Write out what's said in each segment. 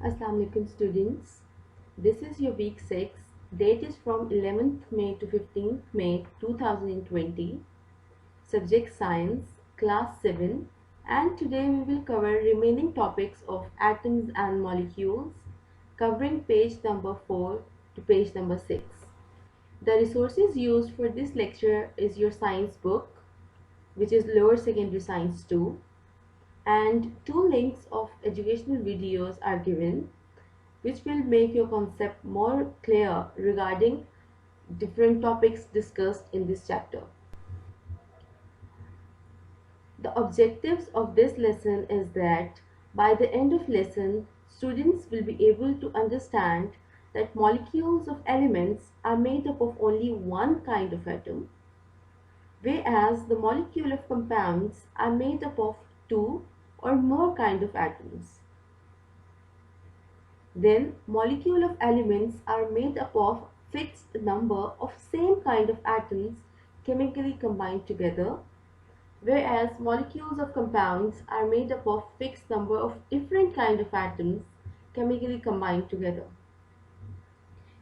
Assalamu alaikum students. This is your week 6. Date is from 11th May to 15th May 2020. Subject Science, Class 7. And today we will cover remaining topics of atoms and molecules, covering page number 4 to page number 6. The resources used for this lecture is your science book, which is Lower Secondary Science 2. And 2 links of educational videos are given, which will make your concept more clear regarding different topics discussed in this chapter. The objectives of this lesson is that by the end of lesson, students will be able to understand that molecules of elements are made up of only one kind of atom, whereas the molecule of compounds are made up of 2 or more kind of atoms. Then molecule of elements are made up of fixed number of same kind of atoms chemically combined together, whereas molecules of compounds are made up of fixed number of different kind of atoms chemically combined together.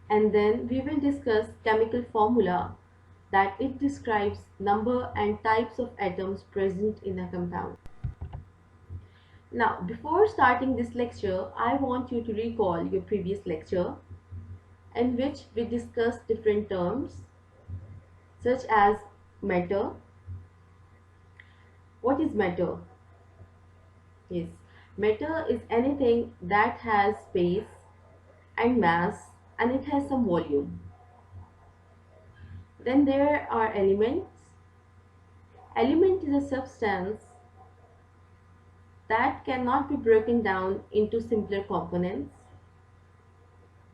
And then we will discuss chemical formula, that it describes number and types of atoms present in a compound. Now, before starting this lecture, I want you to recall your previous lecture in which we discussed different terms such as matter. What is matter? Yes, matter is anything that has space and mass and it has some volume. Then there are elements. Element is a substance that cannot be broken down into simpler components.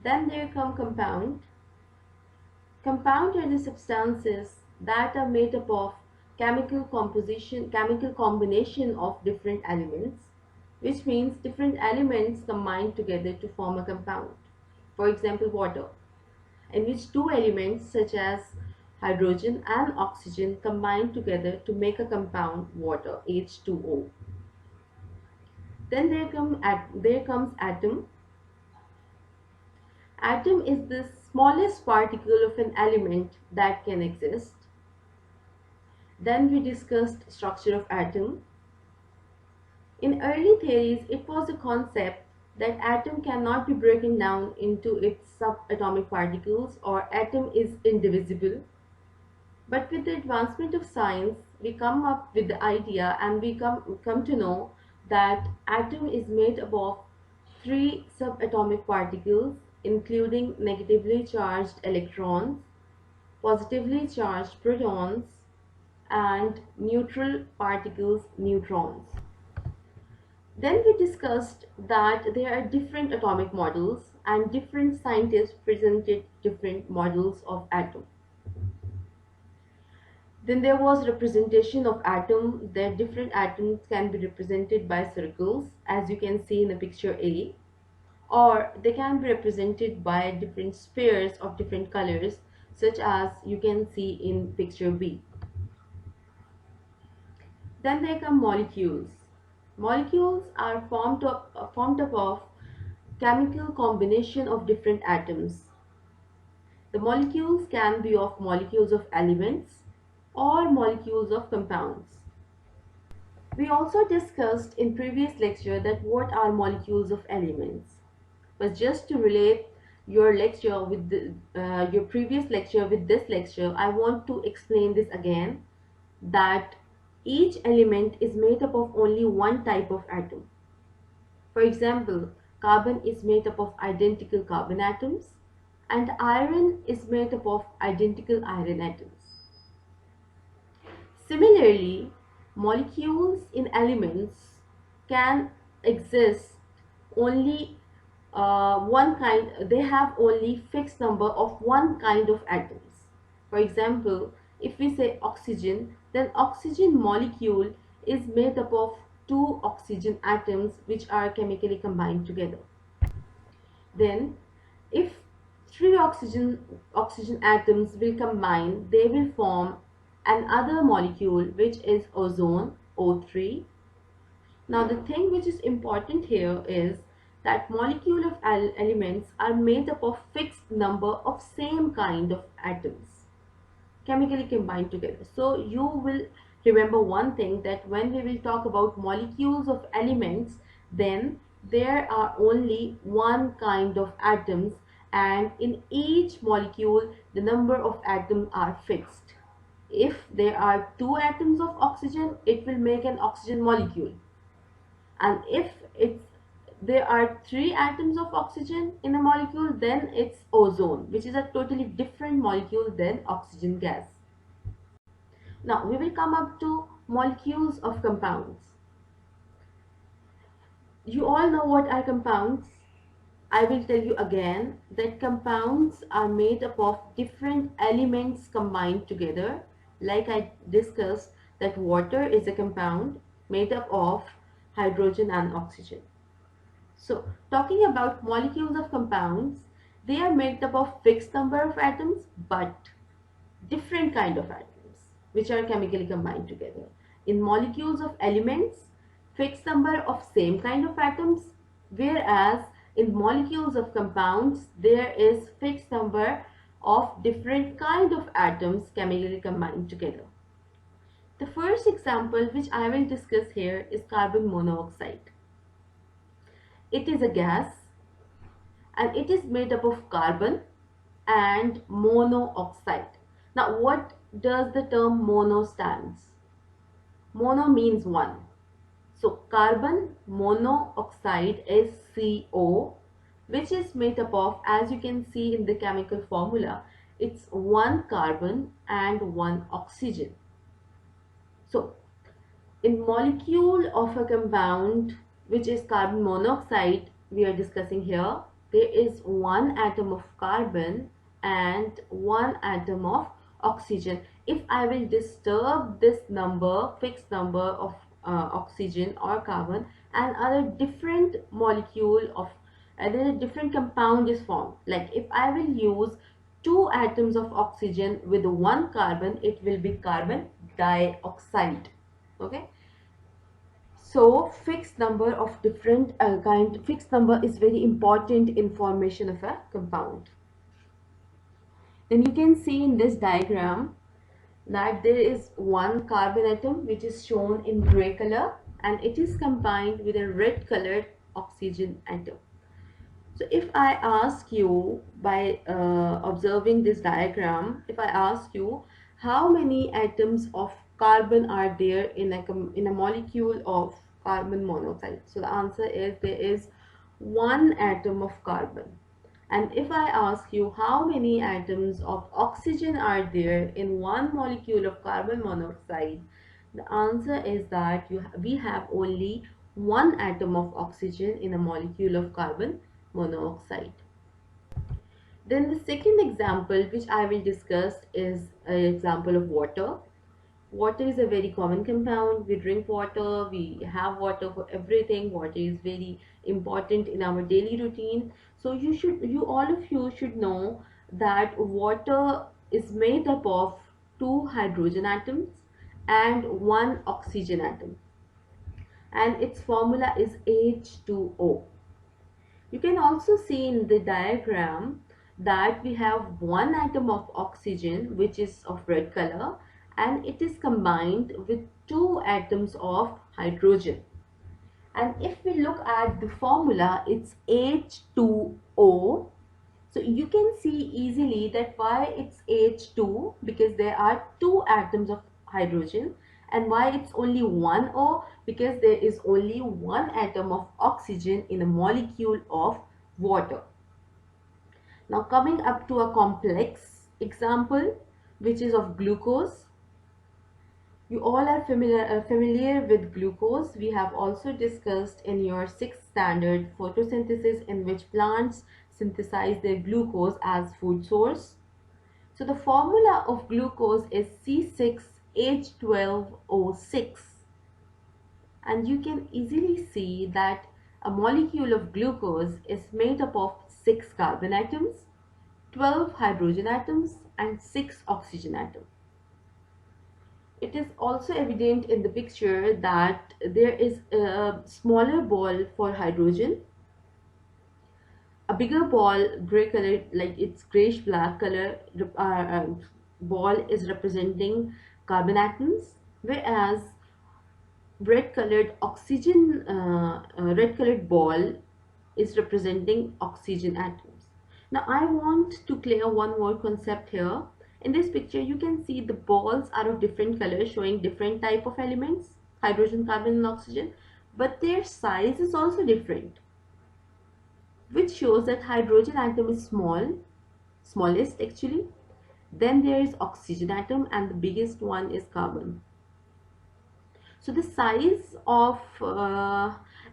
Then there come compound. Compound are the substances that are made up of chemical combination of different elements, which means different elements combined together to form a compound. For example, water, in which 2 elements such as hydrogen and oxygen combine together to make a compound water, H2O. Then there comes atom. Atom is the smallest particle of an element that can exist. Then we discussed structure of atom. In early theories, it was a concept that atom cannot be broken down into its subatomic particles, or atom is indivisible. But with the advancement of science, we come up with the idea and we come to know that atom is made up of 3 subatomic particles, including negatively charged electrons, positively charged protons, and neutral particles, neutrons. Then we discussed that there are different atomic models and different scientists presented different models of atom. Then there was representation of atom. Their different atoms can be represented by circles, as you can see in the picture A, or they can be represented by different spheres of different colors, such as you can see in picture B. Then there come molecules. Molecules are formed up of chemical combination of different atoms. The molecules can be of molecules of elements or molecules of compounds. We also discussed in previous lecture that what are molecules of elements. But just to relate your lecture with your previous lecture with this lecture, I want to explain this again, that each element is made up of only one type of atom. For example, carbon is made up of identical carbon atoms, and iron is made up of identical iron atoms. Similarly, molecules in elements can exist only one kind, they have only fixed number of one kind of atoms. For example, if we say oxygen, then oxygen molecule is made up of 2 oxygen atoms which are chemically combined together. Then if 3 oxygen atoms will combine, they will form another molecule which is ozone, O3. Now the thing which is important here is that molecule of elements are made up of fixed number of same kind of atoms chemically combined together. So you will remember one thing, that when we will talk about molecules of elements, then there are only one kind of atoms, and in each molecule the number of atoms are fixed. If there are two atoms of oxygen, it will make an oxygen molecule, and if there are three atoms of oxygen in a molecule, then it's ozone, which is a totally different molecule than oxygen gas. Now we will come up to molecules of compounds. You all know what are compounds. I will tell you again that compounds are made up of different elements combined together. Like I discussed, that water is a compound made up of hydrogen and oxygen. So talking about molecules of compounds, they are made up of fixed number of atoms but different kind of atoms which are chemically combined together. In molecules of elements, fixed number of same kind of atoms, whereas in molecules of compounds there is fixed number of different kind of atoms chemically combined together. The first example which I will discuss here is carbon monoxide. It is a gas and it is made up of carbon and monoxide. Now what does the term mono stands? Mono means one. So carbon monoxide is CO, which is made up of, as you can see in the chemical formula, it's one carbon and one oxygen. So in molecule of a compound which is carbon monoxide we are discussing here, there is one atom of carbon and one atom of oxygen. If I will disturb this number, fixed number of oxygen or carbon, and other different molecule of a different compound is formed. Like if I will use two atoms of oxygen with one carbon, it will be carbon dioxide. Okay. So fixed number of different fixed number is very important in formation of a compound. Then you can see in this diagram that there is one carbon atom which is shown in gray color and it is combined with a red colored oxygen atom. So if I ask you, by observing this diagram, if I ask you how many atoms of carbon are there in a molecule of carbon monoxide, so the answer is there is one atom of carbon. And if I ask you how many atoms of oxygen are there in one molecule of carbon monoxide, the answer is that we have only one atom of oxygen in a molecule of carbon monoxide. Then the second example which I will discuss is an example of water. Water is a very common compound. We drink water, we have water for everything. Water is very important in our daily routine. So all of you should know that water is made up of two hydrogen atoms and one oxygen atom, and its formula is H2O. You can also see in the diagram that we have one atom of oxygen which is of red color and it is combined with two atoms of hydrogen. And if we look at the formula, it's H2O. So you can see easily that why it's H2, because there are two atoms of hydrogen, and why it's only one O, because there is only one atom of oxygen in a molecule of water. Now coming up to a complex example which is of glucose. You all are familiar with glucose. We have also discussed in your 6th standard photosynthesis, in which plants synthesize their glucose as food source. So the formula of glucose is C6H12O6, and you can easily see that a molecule of glucose is made up of 6 carbon atoms, 12 hydrogen atoms and 6 oxygen atoms. It is also evident in the picture that there is a smaller ball for hydrogen A bigger ball, gray color, like it's grayish black color, ball is representing carbon atoms, whereas red colored ball is representing oxygen atoms. Now I want to clear one more concept here. In this picture you can see the balls are of different colors showing different type of elements, hydrogen, carbon and oxygen, but their size is also different, which shows that hydrogen atom is smallest actually. Then there is oxygen atom and the biggest one is carbon. So the size of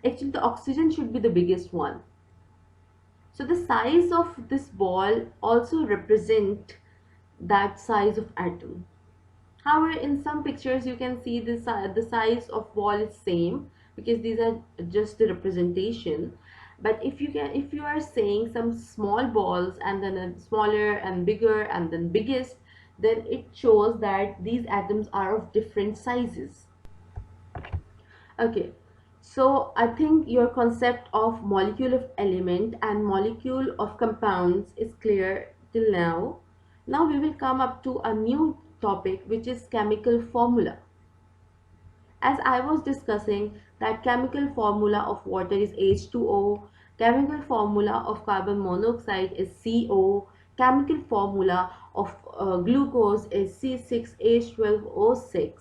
actually the oxygen should be the biggest one. So the size of this ball also represent that size of atom. However, in some pictures you can see the size of ball is same, because these are just the representation. But if you are saying some small balls and then a smaller and bigger and then biggest, then it shows that these atoms are of different sizes. Okay, so I think your concept of molecule of element and molecule of compounds is clear till now. Now we will come up to a new topic, which is chemical formula. As I was discussing that chemical formula of water is H2O, chemical formula of carbon monoxide is CO, chemical formula of glucose is C6H12O6.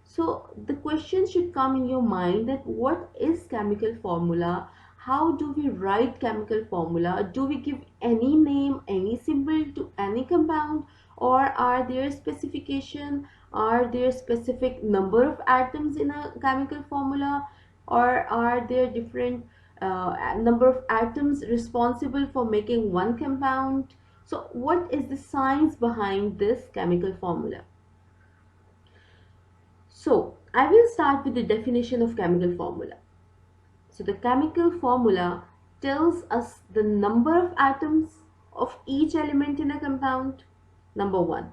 So the question should come in your mind that what is chemical formula? How do we write chemical formula? Do we give any name, any symbol to any compound, or are there specification? Are there specific number of atoms in a chemical formula, or are there different number of atoms responsible for making one compound? So what is the science behind this chemical formula? So I will start with the definition of chemical formula. So the chemical formula tells us the number of atoms of each element in a compound, number one.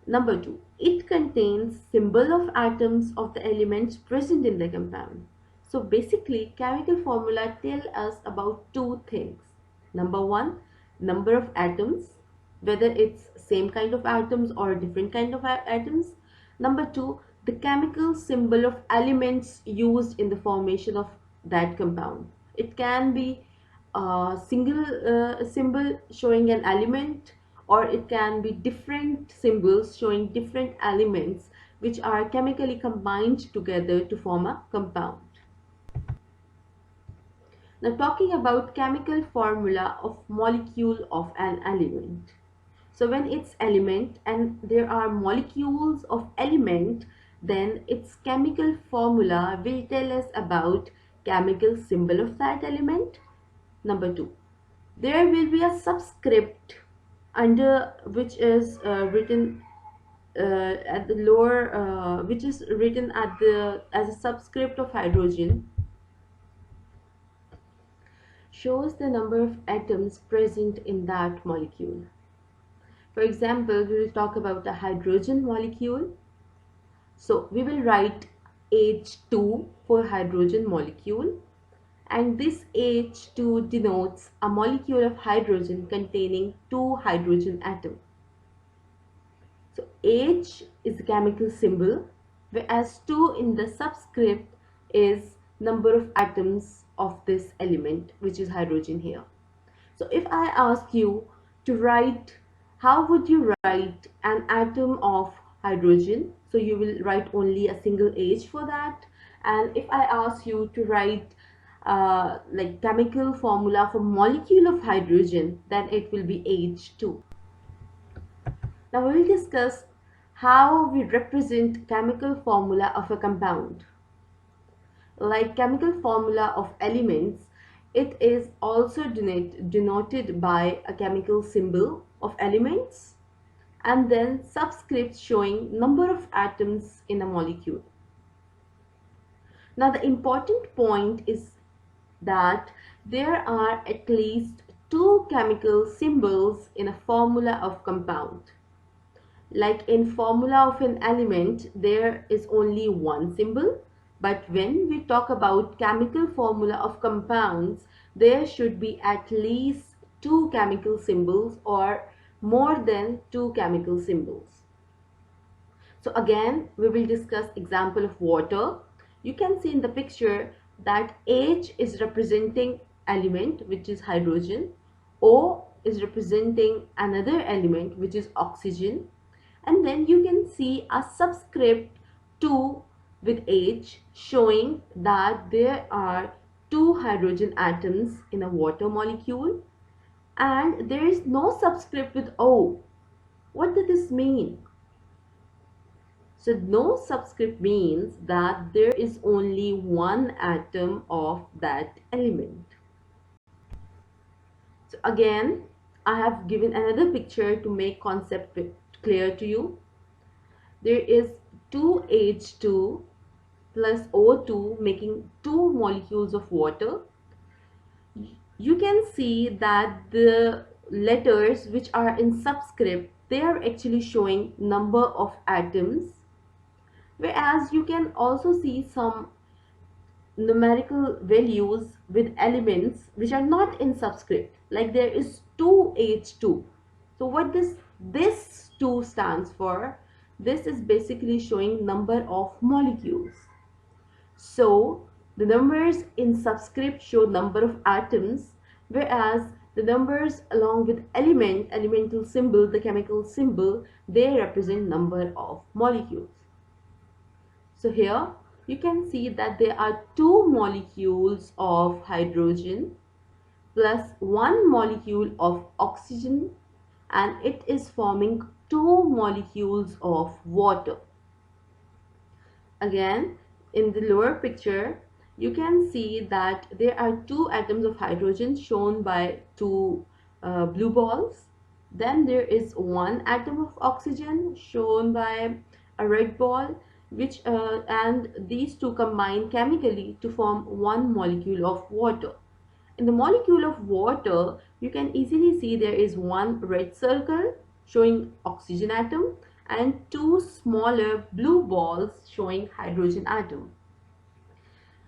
Number two, it contains symbol of atoms of the elements present in the compound. So basically, chemical formula tell us about two things. Number one, number of atoms, whether it's same kind of atoms or different kind of atoms. Number two, the chemical symbol of elements used in the formation of that compound. It can be a single symbol showing an element, or it can be different symbols showing different elements which are chemically combined together to form a compound. Now talking about chemical formula of molecule of an element. So when it's element and there are molecules of element, then its chemical formula will tell us about chemical symbol of that element. Number two, there will be a subscript under which is written at the lower, which is written at the as a subscript of hydrogen, shows the number of atoms present in that molecule. For example, we will talk about the hydrogen molecule. So we will write H2 for hydrogen molecule, and this H2 denotes a molecule of hydrogen containing two hydrogen atoms. So H is the chemical symbol, whereas 2 in the subscript is number of atoms of this element, which is hydrogen here. So if I ask you to write, how would you write an atom of hydrogen? So you will write only a single H for that. And if I ask you to write like chemical formula for molecule of hydrogen, then it will be H2. Now we will discuss how we represent chemical formula of a compound. Like chemical formula of elements, it is also denoted by a chemical symbol of elements and then subscripts showing number of atoms in a molecule. Now the important point is that there are at least two chemical symbols in a formula of compound. Like in formula of an element, there is only one symbol, but when we talk about chemical formula of compounds, there should be at least two chemical symbols or more than two chemical symbols. So again, we will discuss example of water. You can see in the picture that H is representing element which is hydrogen, O is representing another element which is oxygen, and then you can see a subscript 2 with H showing that there are two hydrogen atoms in a water molecule, and there is no subscript with O. What does this mean? So no subscript means that there is only one atom of that element. So again, I have given another picture to make concept clear to you. There is 2H2 plus O2 making two molecules of water. You can see that the letters which are in subscript, they are actually showing number of atoms, whereas you can also see some numerical values with elements which are not in subscript, like there is 2H2. So what this 2 stands for? This is basically showing number of molecules. So the numbers in subscript show number of atoms, whereas the numbers along with elemental symbol, the chemical symbol, they represent number of molecules. So here you can see that there are two molecules of hydrogen plus one molecule of oxygen, and it is forming two molecules of water. Again, in the lower picture, you can see that there are two atoms of hydrogen shown by two blue balls. Then there is one atom of oxygen shown by a red ball, and these two combine chemically to form one molecule of water. In the molecule of water, you can easily see there is one red circle showing oxygen atom and two smaller blue balls showing hydrogen atom.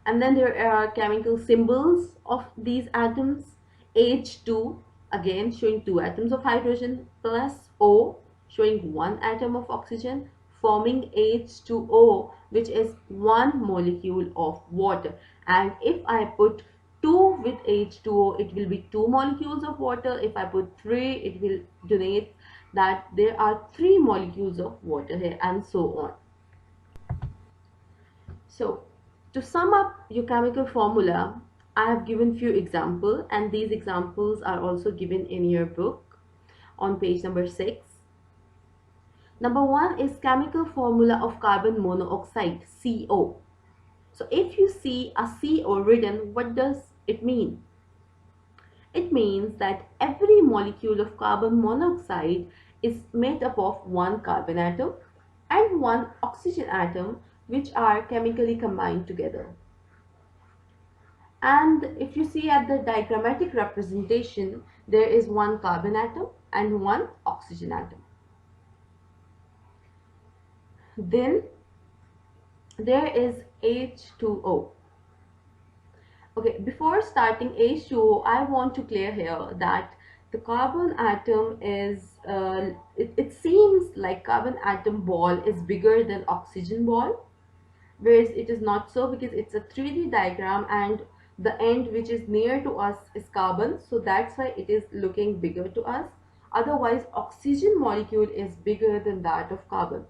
And then there are chemical symbols of these atoms. H2 again showing two atoms of hydrogen plus O showing one atom of oxygen, forming H2O, which is one molecule of water. And if I put 2 with H2O, it will be two molecules of water. If I put 3, it will denote that there are three molecules of water here, and so on. So to sum up your chemical formula, I have given few examples, and these examples are also given in your book on page number 6. Number 1 is chemical formula of carbon monoxide, CO. So if you see a CO written, what does it mean? It means that every molecule of carbon monoxide is made up of one carbon atom and one oxygen atom, which are chemically combined together. And if you see at the diagrammatic representation, there is one carbon atom and one oxygen atom. Then there is H2O. Okay, before starting H2O, I want to clear here that the carbon atom is, it seems like carbon atom ball is bigger than oxygen ball, whereas it is not so, because it's a 3D diagram and the end which is near to us is carbon, so that's why it is looking bigger to us. Otherwise, oxygen molecule is bigger than that of carbon.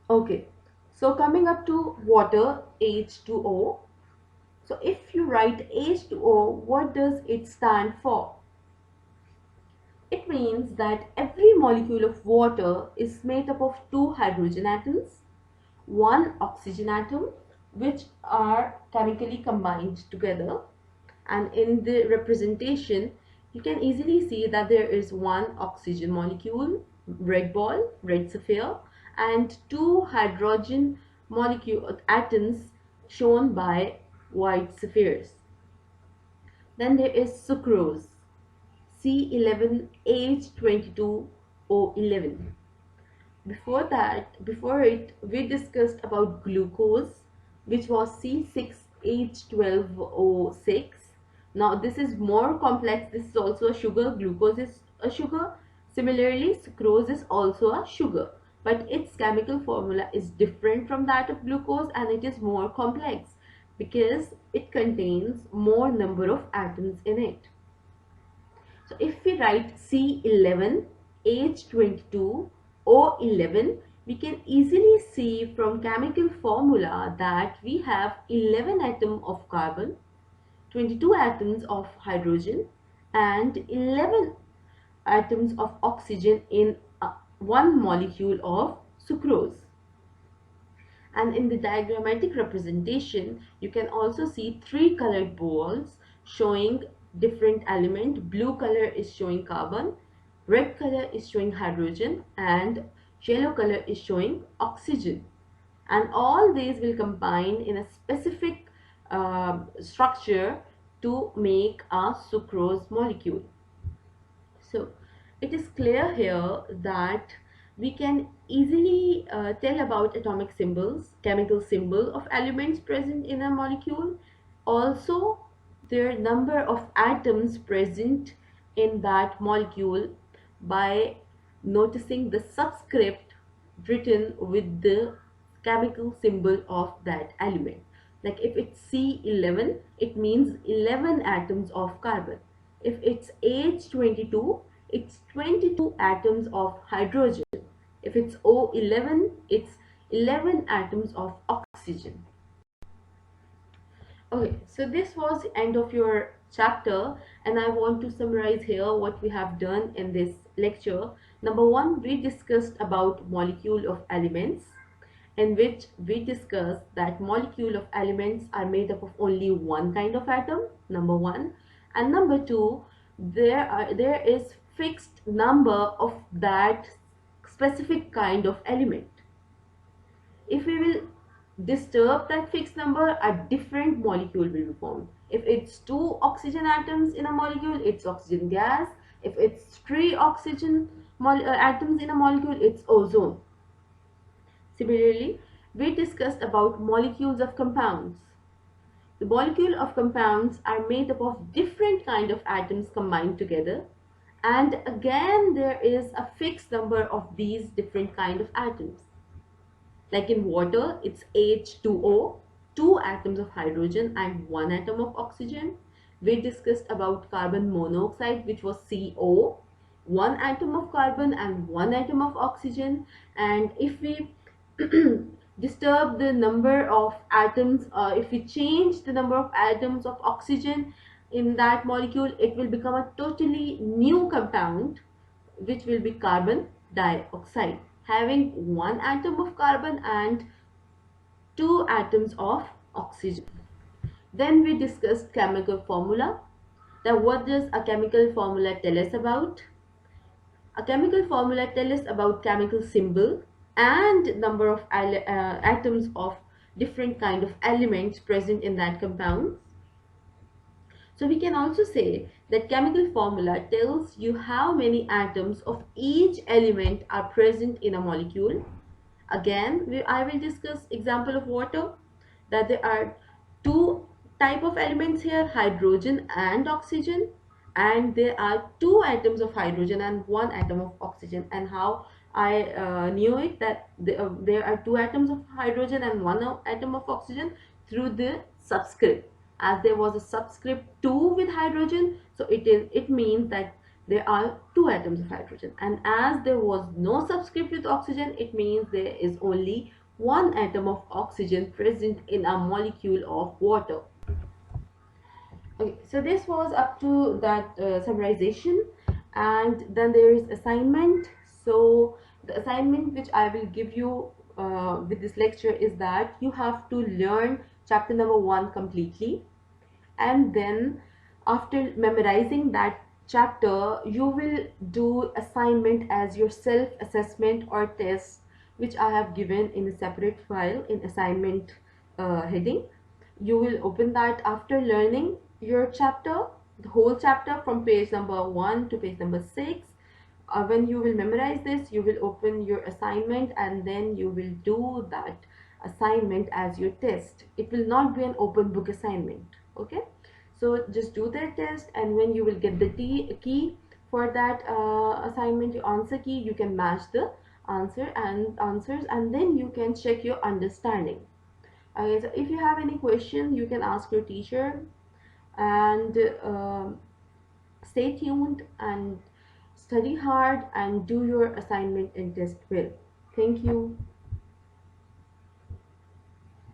Okay, so coming up to water, H2O. So if you write H2O, what does it stand for? It means that every molecule of water is made up of two hydrogen atoms, one oxygen atom, which are chemically combined together. And in the representation, you can easily see that there is one oxygen molecule, red ball, red sphere, and two hydrogen molecule atoms shown by white spheres. Then there is sucrose, C11H22O11. Before it, we discussed about glucose, which was C6H12O6. Now this is more complex. This is also a sugar. Glucose is a sugar. Similarly, sucrose is also a sugar, but its chemical formula is different from that of glucose, and it is more complex because it contains more number of atoms in it. So if we write C11, H22, O11, we can easily see from chemical formula that we have 11 atoms of carbon, 22 atoms of hydrogen, and 11 atoms of oxygen in one molecule of sucrose. And in the diagrammatic representation, you can also see three colored balls showing different element. Blue color is showing carbon, red color is showing hydrogen, and yellow color is showing oxygen. And all these will combine in a specific structure to make a sucrose molecule. So it is clear here that we can easily tell about atomic symbols, chemical symbol of elements present in a molecule. Also, their number of atoms present in that molecule by noticing the subscript written with the chemical symbol of that element. Like if it's C11, it means 11 atoms of carbon. If it's H22, it's 22 atoms of hydrogen. If it's O11, it's 11 atoms of oxygen. Okay, so this was the end of your chapter, and I want to summarize here what we have done in this lecture. Number one, we discussed about molecule of elements, in which we discussed that molecule of elements are made up of only one kind of atom, number one, and number two, there is fixed number of that specific kind of element. If we will disturb that fixed number, a different molecule will be formed. If it's two oxygen atoms in a molecule, it's oxygen gas. If it's three oxygen atoms in a molecule, it's ozone. Similarly, we discussed about molecules of compounds. The molecule of compounds are made up of different kind of atoms combined together, and again there is a fixed number of these different kind of atoms. Like in water, it's H2O, two atoms of hydrogen and one atom of oxygen. We discussed about carbon monoxide, which was CO, one atom of carbon and one atom of oxygen. And if we disturb the number of atoms, if we change the number of atoms of oxygen in that molecule, it will become a totally new compound, which will be carbon dioxide, having one atom of carbon and two atoms of oxygen. Then we discussed chemical formula. Now what does a chemical formula tell us about? A chemical formula tells us about chemical symbol and number of atoms of different kind of elements present in that compound. So we can also say that chemical formula tells you how many atoms of each element are present in a molecule. Again, I will discuss example of water, that there are two type of elements here, hydrogen and oxygen, and there are two atoms of hydrogen and one atom of oxygen. And how I knew it that there are two atoms of hydrogen and one atom of oxygen? Through the subscript. As there was a subscript 2 with hydrogen, so it means that there are two atoms of hydrogen, and as there was no subscript with oxygen, it means there is only one atom of oxygen present in a molecule of water. Okay, so this was up to that summarization, and then there is assignment. So the assignment which I will give you with this lecture is that you have to learn chapter number 1 completely, and then after memorizing that chapter you will do assignment as your self-assessment or test, which I have given in a separate file in assignment heading. You will open that after learning your chapter, the whole chapter from page number 1 to page number 6. When you will memorize this, you will open your assignment and then you will do that assignment as your test. It will not be an open book assignment. Okay, So just do that test, and when you will get the key for that assignment, your answer key, you can match the answers, and then you can check your understanding. So if you have any question, you can ask your teacher. And stay tuned and study hard and do your assignment and test well. Thank you.